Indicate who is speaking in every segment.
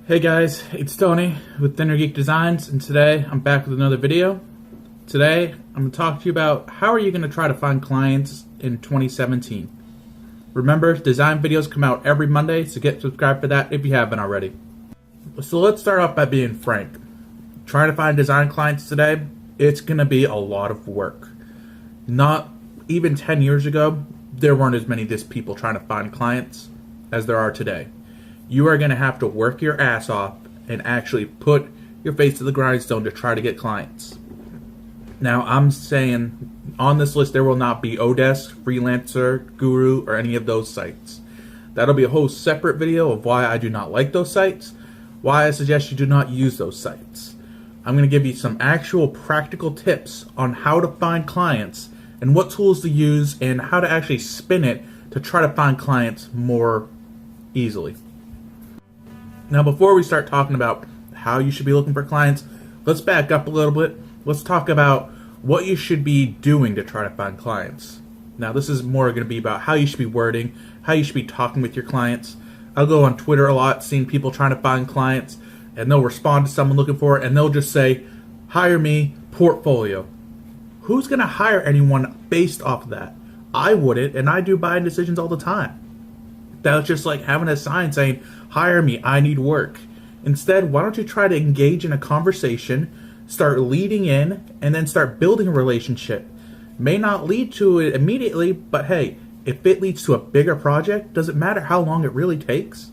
Speaker 1: Hey guys, it's Tony with Geek Designs, and today I'm back with another video. Today I'm going to talk to you about how are you going to try to find clients in 2017. Remember, design videos come out every Monday, so get subscribed for that if you haven't already. So let's start off by being frank. Trying to find design clients today, it's going to be a lot of work. Not even 10 years ago, there weren't as many people trying to find clients as there are today. You are going to have to work your ass off and actually put your face to the grindstone to try to get clients. Now, I'm saying on this list there will not be Odesk, Freelancer, Guru, or any of those sites. That'll be a whole separate video of why I do not like those sites, why I suggest you do not use those sites. I'm going to give you some actual practical tips on how to find clients and what tools to use and how to actually spin it to try to find clients more easily. Now, before we start talking about how you should be looking for clients, let's back up a little bit. Let's talk about what you should be doing to try to find clients. Now, this is more going to be about how you should be wording, how you should be talking with your clients. I'll go on Twitter a lot, seeing people trying to find clients, and they'll respond to someone looking for it, and they'll just say, hire me, portfolio. Who's going to hire anyone based off of that? I wouldn't, and I do buying decisions all the time. That's just like having a sign saying, hire me, I need work. Instead, why don't you try to engage in a conversation, start leading in, and then start building a relationship. May not lead to it immediately, but hey, if it leads to a bigger project, does it matter how long it really takes?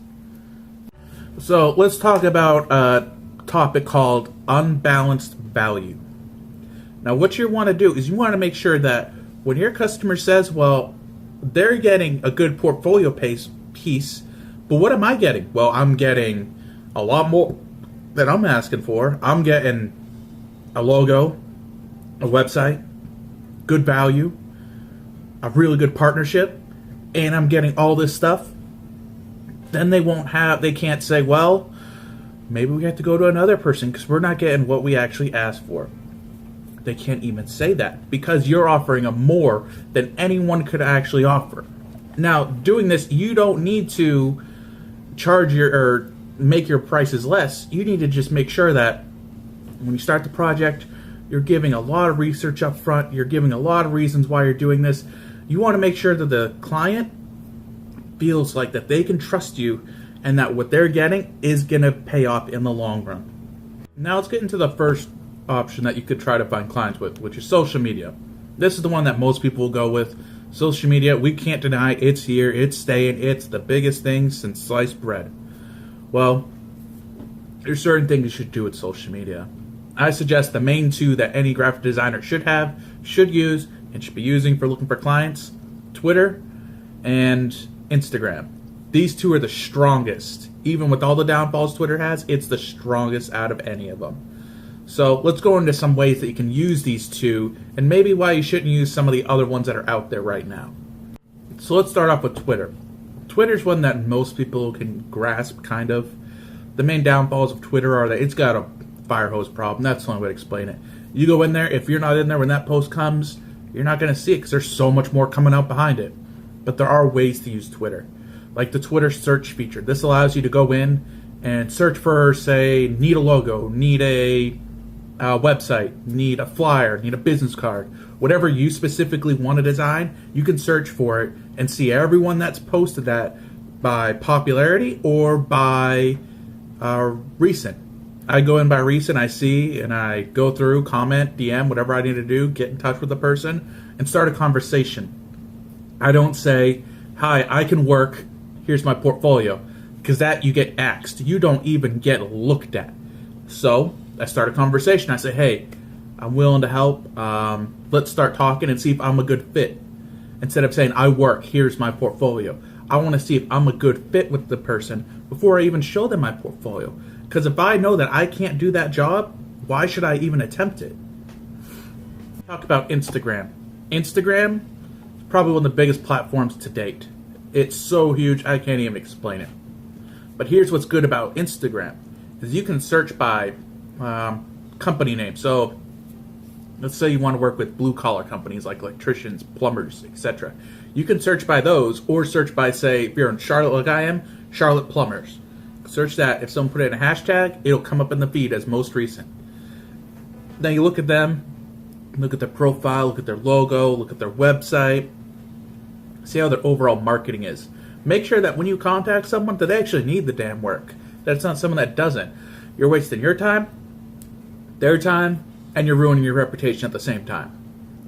Speaker 1: So let's talk about a topic called Unbalanced Value. Now, what you want to do is you want to make sure that when your customer says, well, they're getting a good portfolio piece, but what am I getting? Well, I'm getting a lot more than I'm asking for. I'm getting a logo, a website, good value, a really good partnership, and I'm getting all this stuff. Then they can't say, well, maybe we have to go to another person because we're not getting what we actually asked for. They can't even say that because you're offering more than anyone could actually offer. Now, doing this, you don't need to charge or make your prices less. You need to just make sure that when you start the project, you're giving a lot of research up front. You're giving a lot of reasons why you're doing this. You want to make sure that the client feels like that they can trust you and that what they're getting is going to pay off in the long run. Now let's get into the first option that you could try to find clients with, which is social media. This is the one that most people will go with. Social media, we can't deny it's here, it's staying, it's the biggest thing since sliced bread. Well, there's certain things you should do with social media. I suggest the main two that any graphic designer should use, and should be using for looking for clients: Twitter and Instagram. These two are the strongest. Even with all the downfalls Twitter has, it's the strongest out of any of them. So let's go into some ways that you can use these two, and maybe why you shouldn't use some of the other ones that are out there right now. So let's start off with Twitter. Twitter's one that most people can grasp, kind of. The main downfalls of Twitter are that it's got a fire hose problem. That's the only way to explain it. You go in there, if you're not in there when that post comes, you're not going to see it because there's so much more coming out behind it. But there are ways to use Twitter. Like the Twitter search feature. This allows you to go in and search for, say, need a logo, need a website, need a flyer, need a business card, whatever you specifically want to design, you can search for it and see everyone that's posted that by popularity or by recent. I go in by recent, I see, and I go through, comment, DM, whatever I need to do, get in touch with the person, and start a conversation. I don't say, hi, I can work, here's my portfolio, because that you get axed. You don't even get looked at. So I start a conversation. I say, hey, I'm willing to help. Let's start talking and see if I'm a good fit. Instead of saying, I work, here's my portfolio. I want to see if I'm a good fit with the person before I even show them my portfolio. Because if I know that I can't do that job, why should I even attempt it? Talk about Instagram. Instagram is probably one of the biggest platforms to date. It's so huge, I can't even explain it. But here's what's good about Instagram, is you can search by company name. So let's say you want to work with blue collar companies like electricians, plumbers, etc. You can search by those, or search by, say, if you're in Charlotte like I am, Charlotte plumbers. Search that. If someone put it in a hashtag, it'll come up in the feed as most recent. Then you look at them, look at their profile, look at their logo, look at their website, see how their overall marketing is. Make sure that when you contact someone that they actually need the damn work. That it's not someone that doesn't. You're wasting your time, their time, and you're ruining your reputation at the same time.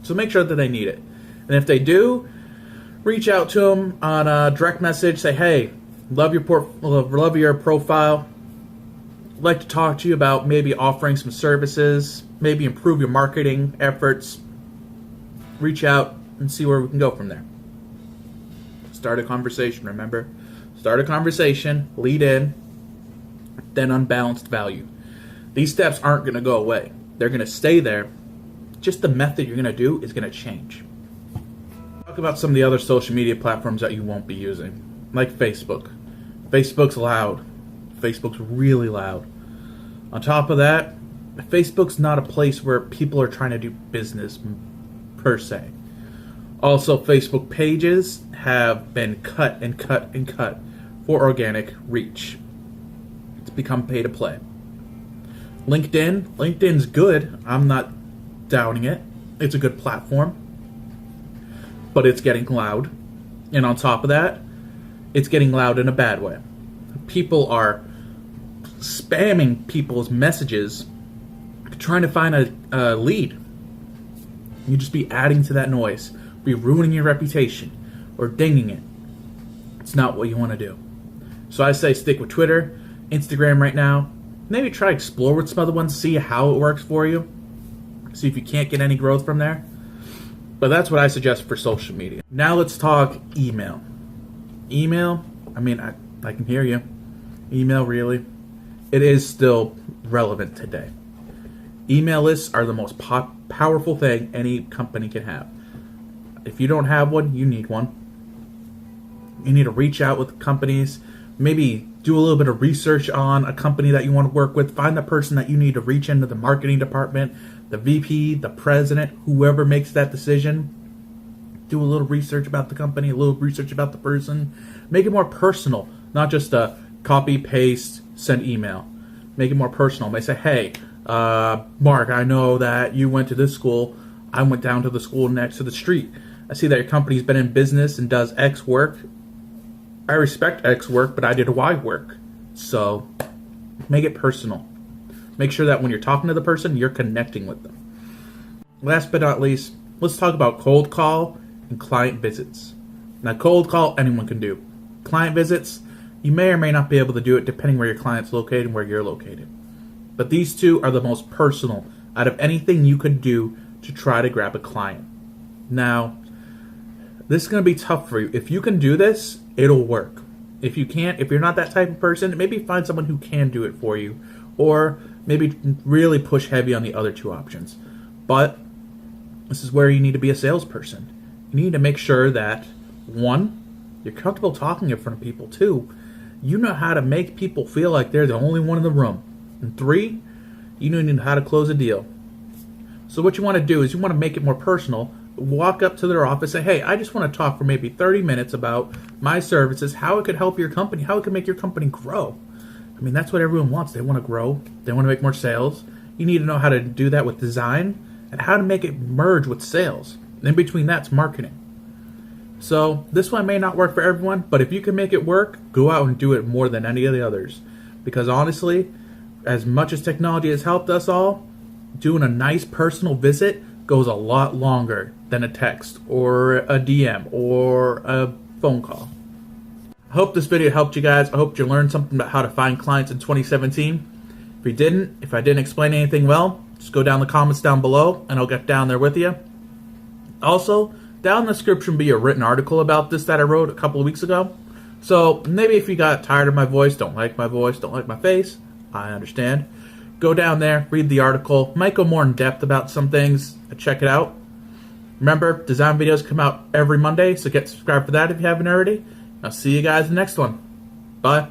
Speaker 1: So make sure that they need it. And if they do, reach out to them on a direct message. Say, hey, love your profile. I'd like to talk to you about maybe offering some services, maybe improve your marketing efforts. Reach out and see where we can go from there. Start a conversation, remember? Start a conversation, lead in, then unbalanced value. These steps aren't going to go away. They're going to stay there. Just the method you're going to do is going to change. Talk about some of the other social media platforms that you won't be using, like Facebook. Facebook's loud. Facebook's really loud. On top of that, Facebook's not a place where people are trying to do business per se. Also, Facebook pages have been cut and cut and cut for organic reach. It's become pay to play. LinkedIn's good. I'm not doubting it. It's a good platform. But it's getting loud. And on top of that, it's getting loud in a bad way. People are spamming people's messages trying to find a lead. You just be adding to that noise. Be ruining your reputation or dinging it. It's not what you want to do. So I say stick with Twitter, Instagram right now. Maybe try to explore with some other ones, see how it works for you. See if you can't get any growth from there. But that's what I suggest for social media. Now let's talk email. Email, I mean, I can hear you. Email, really? It is still relevant today. Email lists are the most powerful thing any company can have. If you don't have one, you need one. You need to reach out with companies, maybe do a little bit of research on a company that you want to work with. Find the person that you need to reach into the marketing department, the VP, the president, whoever makes that decision. Do a little research about the company, a little research about the person. Make it more personal, not just a copy, paste, send email. Make it more personal. They say, hey, Mark, I know that you went to this school. I went down to the school next to the street. I see that your company's been in business and does X work. I respect X work, but I did Y work. So make it personal. Make sure that when you're talking to the person, you're connecting with them. Last but not least, let's talk about cold call and client visits. Now, cold call, anyone can do. Client visits, you may or may not be able to do it depending where your client's located and where you're located. But these two are the most personal out of anything you could do to try to grab a client. Now, this is going to be tough for you. If you can do this, it'll work. If you can't, if you're not that type of person, maybe find someone who can do it for you. Or maybe really push heavy on the other two options. But this is where you need to be a salesperson. You need to make sure that, one, you're comfortable talking in front of people. Two, you know how to make people feel like they're the only one in the room. And three, you know how to close a deal. So what you want to do is you want to make it more personal. Walk up to their office and say, hey, I just want to talk for maybe 30 minutes about my services, how it could help your company, how it could make your company grow. I mean, that's what everyone wants. They want to grow. They want to make more sales. You need to know how to do that with design and how to make it merge with sales. And in between that's marketing. So this one may not work for everyone, but if you can make it work, go out and do it more than any of the others. Because honestly, as much as technology has helped us all, doing a nice personal visit goes a lot longer than a text or a DM or a phone call. I hope this video helped you guys. I hope you learned something about how to find clients in 2017. If I didn't explain anything well, just go down the comments down below and I'll get down there with you. Also, down in the description will be a written article about this that I wrote a couple of weeks ago. So maybe if you got tired of my voice, don't like my face, I understand. Go down there, read the article. Might go more in depth about some things. Check it out. Remember, design videos come out every Monday, so get subscribed for that if you haven't already. I'll see you guys in the next one. Bye.